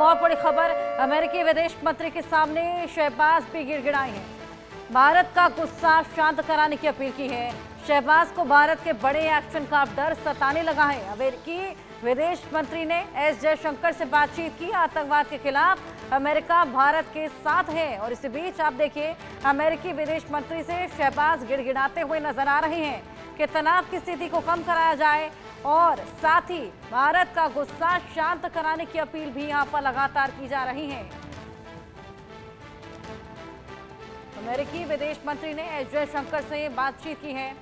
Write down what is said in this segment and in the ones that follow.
और बड़ी खबर अमेरिकी विदेश मंत्री के सामने शहबाज भी गिड़गिड़ाए हैं। भारत का गुस्सा शांत कराने की अपील की है। शहबाज को भारत के बड़े एक्शन का डर सताने लगा है। अमेरिकी विदेश मंत्री ने एस जयशंकर से बातचीत की। आतंकवाद के खिलाफ अमेरिका भारत के साथ है। और इसी बीच आप देखिए, अमेरिकी विदेश मंत्री से शहबाज गिड़गिड़ाते हुए नजर आ रहे हैं कि तनाव की स्थिति को कम कराया जाए और साथ ही भारत का गुस्सा शांत कराने की अपील भी यहां पर लगातार की जा रही है। अमेरिकी विदेश मंत्री ने एस जयशंकर से बातचीत की है।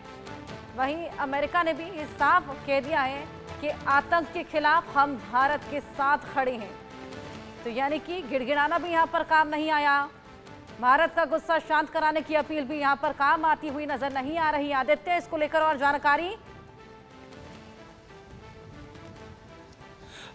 वहीं अमेरिका ने भी साफ कह दिया है कि आतंक के खिलाफ हम भारत के साथ खड़े हैं। तो यानी कि गिड़गिड़ाना भी यहां पर काम नहीं आया। भारत का गुस्सा शांत कराने की अपील भी यहां पर काम आती हुई नजर नहीं आ रही। आदित्य, इसको लेकर और जानकारी।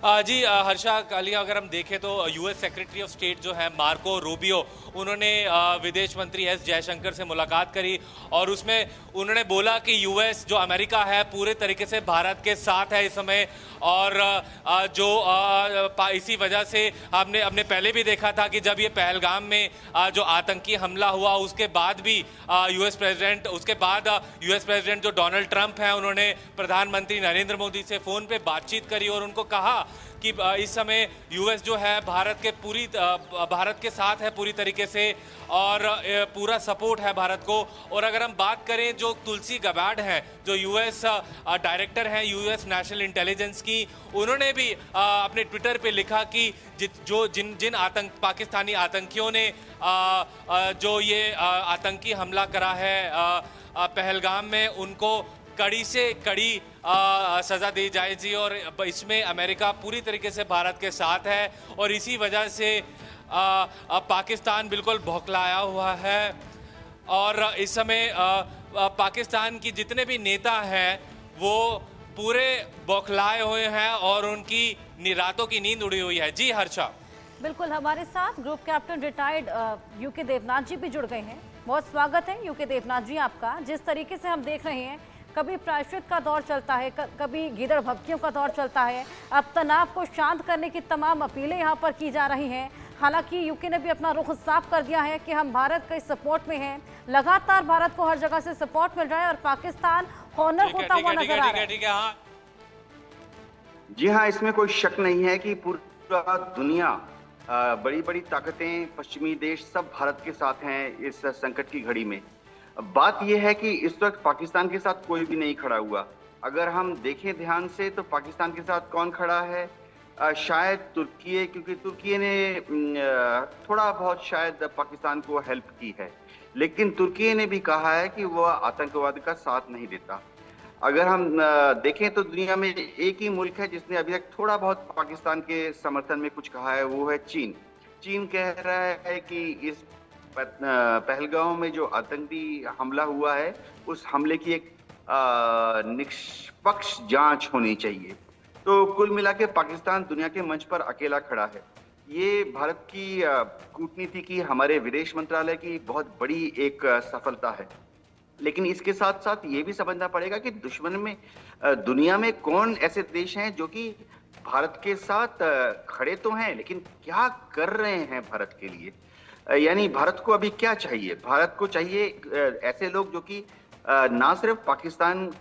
जी हर्षा, कल अगर हम देखें तो यूएस सेक्रेटरी ऑफ स्टेट जो है मार्को रूबियो, उन्होंने विदेश मंत्री एस जयशंकर से मुलाकात करी और उसमें उन्होंने बोला कि यूएस जो अमेरिका है पूरे तरीके से भारत के साथ है इस समय। और जो इसी वजह से हमने पहले भी देखा था कि जब ये पहलगाम में जो आतंकी हमला हुआ उसके बाद भी यूएस प्रेसिडेंट जो डोनाल्ड ट्रंप हैं, उन्होंने प्रधानमंत्री नरेंद्र मोदी से फ़ोन पे बातचीत करी और उनको कहा कि इस समय यूएस जो है भारत के साथ है पूरी तरीके से और पूरा सपोर्ट है भारत को। और अगर हम बात करें जो तुलसी गबार्ड हैं, जो यूएस डायरेक्टर हैं यूएस नेशनल इंटेलिजेंस की, उन्होंने भी अपने ट्विटर पे लिखा कि जिन पाकिस्तानी आतंकियों ने जो ये आतंकी हमला करा है पहलगाम में, उनको कड़ी से कड़ी सजा दी जाएगी। और इसमें अमेरिका पूरी तरीके से भारत के साथ है और इसी वजह से पाकिस्तान बिल्कुल बौखलाया हुआ है। और इस समय पाकिस्तान की जितने भी नेता हैं वो पूरे बौखलाए हुए हैं और उनकी रातों की नींद उड़ी हुई है। जी हर्षा। बिल्कुल, हमारे साथ group captain retired UK Devnath ji भी जुड़ गए हैं। बहुत स्वागत है यूके देवनाथ जी आपका। जिस तरीके से हम देख रहे हैं, कभी प्रायश्चित का दौर चलता है, कभी गीदड़ भभकियों का दौर चलता है। अब तनाव को शांत करने की तमाम अपीलें यहाँ पर की जा रही हैं। हालांकि यूके ने भी अपना रुख साफ कर दिया है कि हम भारत के सपोर्ट में हैं। लगातार भारत को हर जगह से सपोर्ट मिल रहा है और पाकिस्तान कॉर्नर होता हुआ नजर आ रहा है। जी हाँ, इसमें कोई शक नहीं है कि पूरा दुनिया, बड़ी बड़ी ताकतें, पश्चिमी देश सब भारत के साथ हैं इस संकट की घड़ी में। बात यह है कि इस वक्त पाकिस्तान के साथ कोई भी नहीं खड़ा हुआ। अगर हम देखें ध्यान से तो पाकिस्तान के साथ कौन खड़ा है? शायद तुर्की, क्योंकि तुर्की ने थोड़ा बहुत शायद पाकिस्तान को हेल्प की है, लेकिन तुर्की ने भी कहा है कि वह आतंकवाद का साथ नहीं देता। अगर हम देखें तो दुनिया में एक ही मुल्क है जिसने अभी तक थोड़ा बहुत पाकिस्तान के समर्थन में कुछ कहा है, वो है चीन। चीन कह रहा है कि इस पहलगाम में जो आतंकी हमला हुआ है उस हमले की एक निष्पक्ष जांच होनी चाहिए। तो कुल मिला के पाकिस्तान दुनिया के मंच पर अकेला खड़ा है। ये भारत की कूटनीति की, हमारे विदेश मंत्रालय की बहुत बड़ी एक सफलता है। लेकिन इसके साथ साथ ये भी समझना पड़ेगा कि दुश्मन में दुनिया में कौन ऐसे देश हैं जो कि भारत के साथ खड़े तो हैं, लेकिन क्या कर रहे हैं भारत के लिए। यानी भारत को अभी क्या चाहिए? भारत को चाहिए ऐसे लोग जो कि ना सिर्फ पाकिस्तान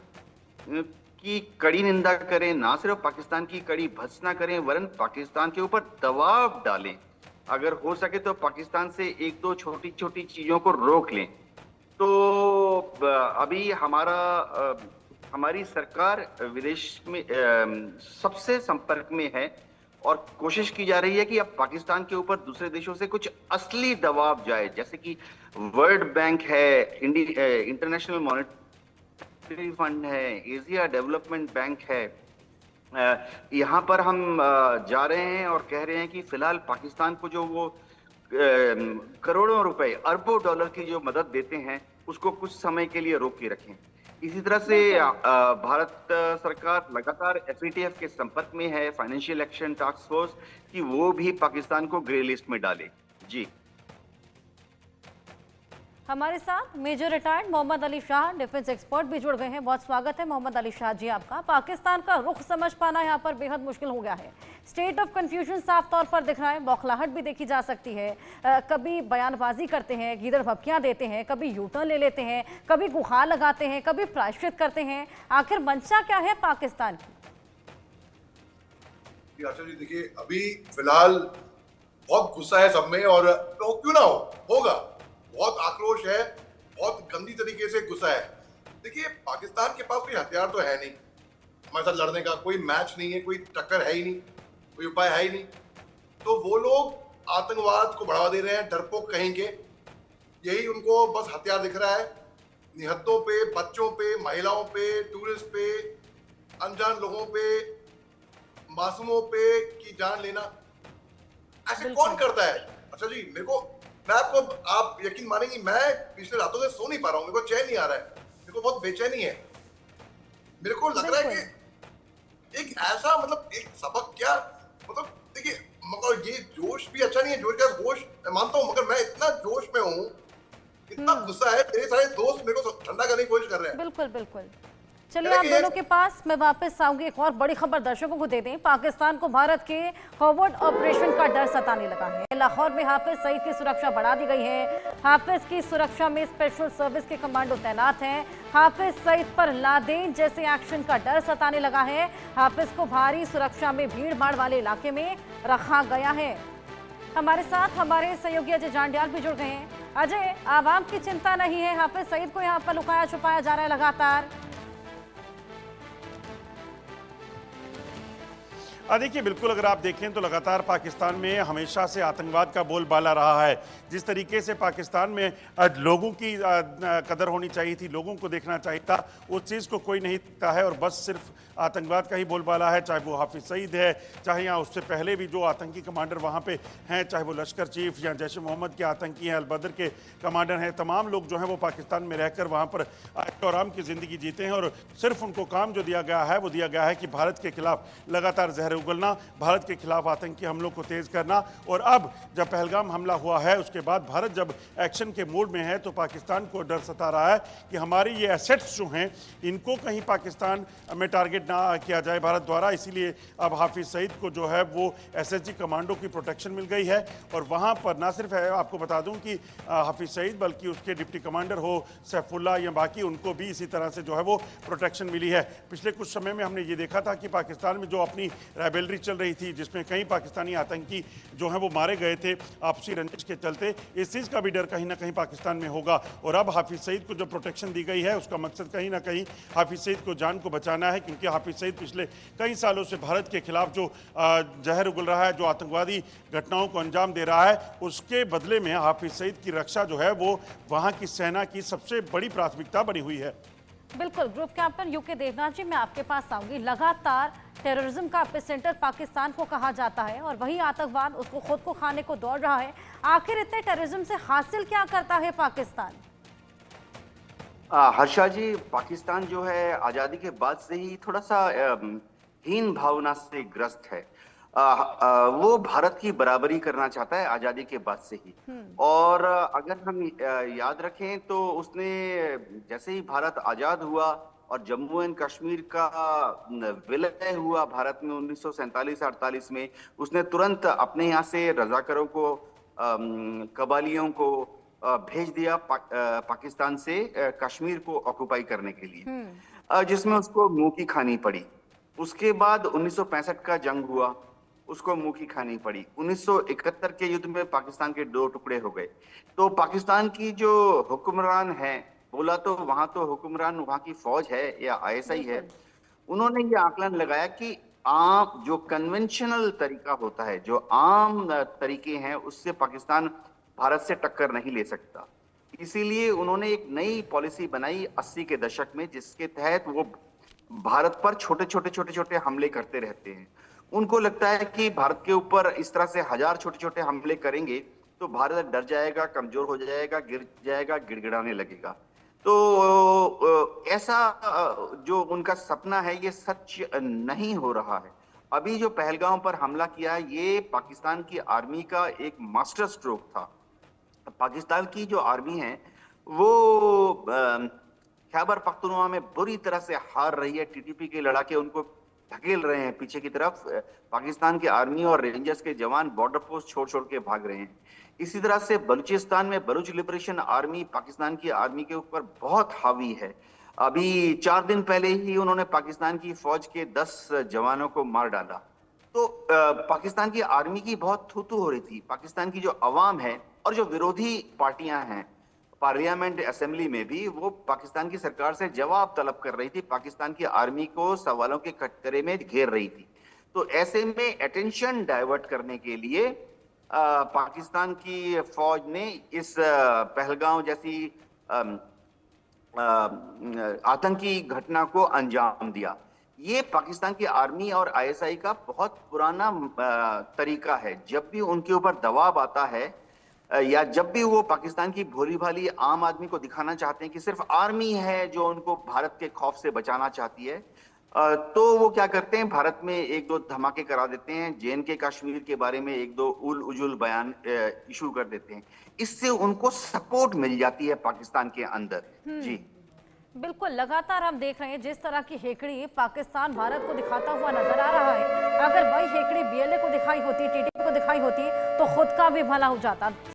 की कड़ी निंदा करें, ना सिर्फ पाकिस्तान की कड़ी भत्सना करें, वरन पाकिस्तान के ऊपर दबाव डालें। अगर हो सके तो पाकिस्तान से एक दो छोटी छोटी चीजों को रोक लें। तो अभी हमारी सरकार विदेश में सबसे संपर्क में है और कोशिश की जा रही है कि अब पाकिस्तान के ऊपर दूसरे देशों से कुछ असली दबाव जाए, जैसे कि वर्ल्ड बैंक है, इंटरनेशनल मॉनेटरी फंड है, एशिया डेवलपमेंट बैंक है। यहाँ पर हम जा रहे हैं और कह रहे हैं कि फिलहाल पाकिस्तान को जो वो करोड़ों रुपए, अरबों डॉलर की जो मदद देते हैं उसको कुछ समय के लिए रोक के रखें। इसी तरह से भारत सरकार लगातार एफएटीएफ के संपर्क में है, फाइनेंशियल एक्शन टास्क फोर्स, कि वो भी पाकिस्तान को ग्रे लिस्ट में डाले। जी, हमारे साथ major retired Mohammad Ali Shah, defence expert भी जुड़ गए हैं। बहुत स्वागत है मोहम्मद अली शाह जी आपका। पाकिस्तान का रुख समझ पाना यहाँ पर बेहद मुश्किल हो गया है। स्टेट ऑफ कंफ्यूजन साफ तौर पर दिख रहा है, बौखलाहट भी देखी जा सकती है। कभी बयानबाजी करते हैं, गीदड़ भपकियां देते हैं, कभी यूटर्न ले लेते हैं, कभी गुहार लगाते हैं, कभी प्रायश्चित करते हैं। आखिर मंशा क्या है पाकिस्तान की? आशा जी देखिए, अभी फिलहाल बहुत गुस्सा है सब में, और तो क्यों ना होगा, बहुत आक्रोश है, बहुत गंदी तरीके से गुस्सा है। देखिए, पाकिस्तान के पास कोई हथियार तो है नहीं, हमारे साथ लड़ने का कोई मैच नहीं है, कोई टक्कर है ही नहीं, कोई उपाय है ही नहीं। तो वो लोग आतंकवाद को बढ़ावा दे रहे हैं, डरपोक कहेंगे, यही उनको बस हथियार दिख रहा है। निहत्तों पे, बच्चों पे, महिलाओं पे, टूरिस्ट पे, अनजान लोगों पे, मासूमों पे की जान लेना, ऐसे कौन करता है? अच्छा जी, मैं आपको, आप यकीन मानेंगी, मैं पिछले रातों से सो नहीं पा रहा हूँ, मेरे को चैन नहीं आ रहा है, मेरे को बहुत बेचैनी है। मेरे को लग रहा है कि एक ऐसा, मतलब एक सबक क्या, मतलब देखिए, मगर ये जोश भी अच्छा नहीं है, जोश का जोश मैं मानता हूँ, मगर मैं इतना जोश में हूँ, इतना गुस्सा है, मेरे सारे दोस्त मेरे को ठंडा करने की कोशिश कर रहे हैं। बिल्कुल बिल्कुल। चलिए आप दोनों के पास मैं वापस आऊंगी। एक और बड़ी खबर दर्शकों को दे दें। पाकिस्तान को भारत के फॉरवर्ड ऑपरेशन का डर सताने लगा है। लाहौर में हाफिज सईद की सुरक्षा बढ़ा दी गई है। हाफिज की सुरक्षा में स्पेशल सर्विस के कमांडो तैनात हैं। हाफिज सईद पर लादेन जैसे एक्शन का डर सताने लगा है। हाफिज को भारी सुरक्षा में भीड़ भाड़ वाले इलाके में रखा गया है। हमारे साथ हमारे सहयोगी अजय जांडियाल भी जुड़ गए हैं। अजय, आवाम की चिंता नहीं है, हाफिज सईद को यहाँ पर लुकाया छुपाया जा रहा है लगातार। देखिए, बिल्कुल अगर आप देखें तो लगातार पाकिस्तान में हमेशा से आतंकवाद का बोलबाला रहा है। जिस तरीके से पाकिस्तान में लोगों की कदर होनी चाहिए थी, लोगों को देखना चाहिए था, उस चीज़ को कोई नहीं देखता है और बस सिर्फ आतंकवाद का ही बोलबाला है। चाहे वो हाफिज सईद है, चाहे यहाँ उससे पहले भी जो आतंकी कमांडर वहाँ पे हैं, चाहे वो लश्कर चीफ या जैश ए मोहम्मद के आतंकी हैं, अलबदर के कमांडर हैं, तमाम लोग जो हैं वो पाकिस्तान में रहकर वहाँ पर ऐश और आराम की ज़िंदगी जीते हैं। और सिर्फ उनको काम जो दिया गया है वो दिया गया है कि भारत के खिलाफ लगातार जहर उगलना, भारत के खिलाफ आतंकी हमलों को तेज करना। और अब जब पहलगाम हमला हुआ है, उसके बाद भारत जब एक्शन के मूड में है, तो पाकिस्तान को डर सता रहा है कि हमारी ये एसेट्स जो हैं, इनको कहीं पाकिस्तान में टारगेट ना किया जाए भारत द्वारा। इसीलिए अब हाफिज सईद को जो है वो एसएसजी कमांडो की प्रोटेक्शन मिल गई है। और वहाँ पर ना सिर्फ है, आपको बता दूं कि हाफिज सईद बल्कि उसके डिप्टी कमांडर हो सैफुल्ला या बाकी, उनको भी इसी तरह से जो है वो प्रोटेक्शन मिली है। पिछले कुछ समय में हमने ये देखा था कि पाकिस्तान में जो अपनी रेबेलरी चल रही थी, जिसमें कई पाकिस्तानी आतंकी जो हैं वो मारे गए थे आपसी रंजिश के चलते, इस चीज़ का भी डर कहीं ना कहीं पाकिस्तान में होगा। और अब हाफिज सईद को जो प्रोटेक्शन दी गई है, उसका मकसद कहीं ना कहीं हाफिज सईद को जान को बचाना है, क्योंकि हाफिज सईद पिछले कई सालों से भारत के खिलाफ जो जहर उगल रहा है, जो आतंकवादी घटनाओं को अंजाम दे रहा है, उसके बदले में हाफिज सईद की रक्षा जो है वो वहाँ की सेना की सबसे बड़ी प्राथमिकता बनी हुई है। बिल्कुल। ग्रुप कैप्टन यूके देवनाथ जी, मैं आपके पास आऊंगी। लगातार टेररिज्म का एपिसेंटर पाकिस्तान को कहा जाता है और वही आतंकवाद उसको खुद को खाने को दौड़ रहा है। आखिर इतने टेररिज्म से हासिल क्या करता है पाकिस्तान? हर्षा जी, पाकिस्तान जो है आजादी के बाद से ही थोड़ा सा हीन भावना से ग्रस्त है। वो भारत की बराबरी करना चाहता है आजादी के बाद से ही। और अगर हम याद रखें तो उसने जैसे ही भारत आजाद हुआ और जम्मू एंड कश्मीर का विलय हुआ भारत में 1947-48 में, उसने तुरंत अपने यहाँ से रजाकारों को, कबालियों को भेज दिया पाकिस्तान से कश्मीर को ऑक्युपाई करने के लिए, जिसमें उसको मुंह की खानी पड़ी। उसके बाद 1965 का जंग हुआ, उसको मुंह की खानी पड़ी। 1971 के युद्ध में पाकिस्तान के 2 टुकड़े हो गए। तो पाकिस्तान की जो हुक्मरान है, बोला तो वहां तो हुक्मरान वहां की फौज है या आईएसआई है, उन्होंने ये आकलन लगाया कि आम जो कन्वेंशनल तरीका होता है, जो आम तरीके हैं, उससे पाकिस्तान भारत से टक्कर नहीं ले सकता। इसीलिए उन्होंने एक नई पॉलिसी बनाई 80 के दशक में, जिसके तहत वो भारत पर छोटे छोटे हमले करते रहते हैं। उनको लगता है कि भारत के ऊपर इस तरह से 1000 छोटे छोटे हमले करेंगे तो भारत डर जाएगा, कमजोर हो जाएगा, गिर जाएगा, गिड़गिड़ाने लगेगा। तो ऐसा जो उनका सपना है, ये सच नहीं हो रहा है। अभी जो पहलगाम पर हमला किया, ये पाकिस्तान की आर्मी का एक मास्टर स्ट्रोक था। पाकिस्तान की जो आर्मी है वो खैबर पख्तूनख्वा में बुरी तरह से हार रही है। टीटीपी के लड़ाके उनको धकेल रहे हैं पीछे की तरफ। पाकिस्तान की आर्मी और रेंजर्स के जवान बॉर्डर पोस्ट छोड़ छोड़ के भाग रहे हैं। इसी तरह से बलूचिस्तान में बलूच लिबरेशन आर्मी पाकिस्तान की आर्मी के ऊपर बहुत हावी है। अभी 4 दिन पहले ही उन्होंने पाकिस्तान की फौज के 10 जवानों को मार डाला। तो पाकिस्तान की आर्मी की बहुत थू-थू हो रही थी। पाकिस्तान की जो अवाम है और जो विरोधी पार्टियां हैं पार्लियामेंट असेंबली में भी, वो पाकिस्तान की सरकार से जवाब तलब कर रही थी, पाकिस्तान की आर्मी को सवालों के कटघरे में घेर रही थी। तो ऐसे में अटेंशन डाइवर्ट करने के लिए पाकिस्तान की फौज ने इस पहलगांव जैसी आतंकी घटना को अंजाम दिया। ये पाकिस्तान की आर्मी और आईएसआई का बहुत पुराना तरीका है। जब भी उनके ऊपर दबाव आता है या जब भी वो पाकिस्तान की भोली भाली आम आदमी को दिखाना चाहते हैं कि सिर्फ आर्मी है जो उनको भारत के खौफ से बचाना चाहती है, तो वो क्या करते हैं, भारत में 1-2 धमाके करा देते हैं, जे.एन.के कश्मीर के बारे में 1-2 उल उजुल बयान इशू कर देते हैं। इससे उनको सपोर्ट मिल जाती है पाकिस्तान के अंदर। जी बिल्कुल, लगातार हम देख रहे हैं जिस तरह की हेकड़ी पाकिस्तान भारत को दिखाता हुआ नजर आ रहा है। अगर वही हेकड़ी बीएलए को दिखाई होती, टीटीपी को दिखाई होती, तो खुद का भी भला हो जाता।